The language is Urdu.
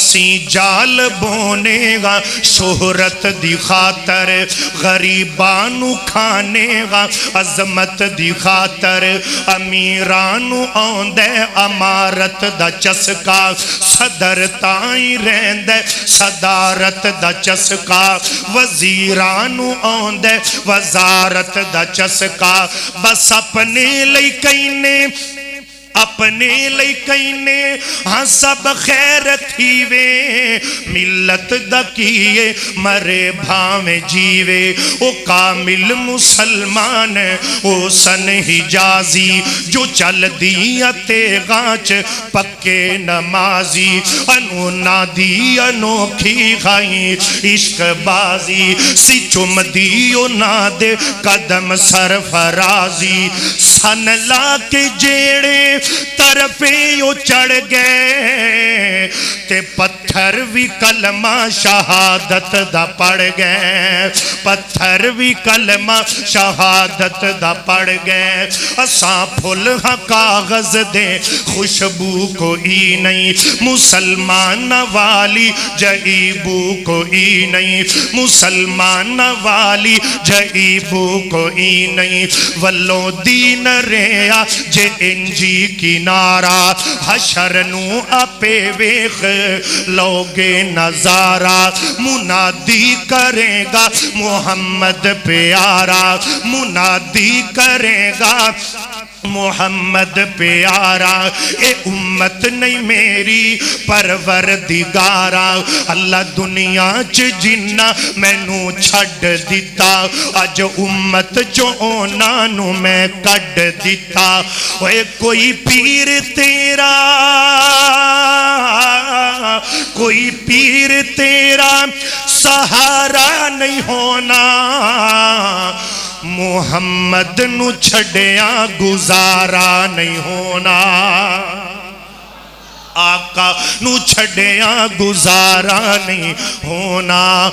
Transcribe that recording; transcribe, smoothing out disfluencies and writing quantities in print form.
اسی جال بونے گا شہرت دی خاطر غریبانو کھانے گا عظمت دی خاطر امیرانو آندے امارت دا چسکا صدر تائیں رہندے صدارت دا چسکا وزیرانو آندے وزارت دا چسکا بس اپنے لئی کئینے اپنے لئی کئینے ہاں سب خیر تھیوے ملت دا کیے مرے بھاویں جیوے او کامل مسلمان او سن حجازی جو چل دیا تیغاچ پکے نمازی انو نادی انوکھی غائیں عشق بازی سی چم دیو نادے قدم سرفرازی سن لا کے جیڑے طرفیں یوں چڑھ گئے تے پتھر بھی کلمہ شہادت دا پڑھ گئے پتھر بھی کلمہ شہادت دا پڑھ گئے اساں پھل ہاں کاغذ دے خوشبو کوئی نہیں مسلمان والی جئیبو کوئی نہیں مسلمان والی جئیبو کوئی نہیں ولو دین ریا جے انجی کنارا حشر نو اپے ویخ لوگے نظارہ منادی کرے گا محمد پیارا منادی کرے گا محمد پیارا اے امت نہیں میری پروردگارا اللہ دنیا چ جنہ میں نو چھڑ دیتا آج امت جو اونانو میں کڑ دیتا اے کوئی پیر تیرا کوئی پیر تیرا سہارا نہیں ہونا محمد نو چھڑیاں گزارا نہیں ہونا آقا نو چھڑیاں گزارا نہیں ہونا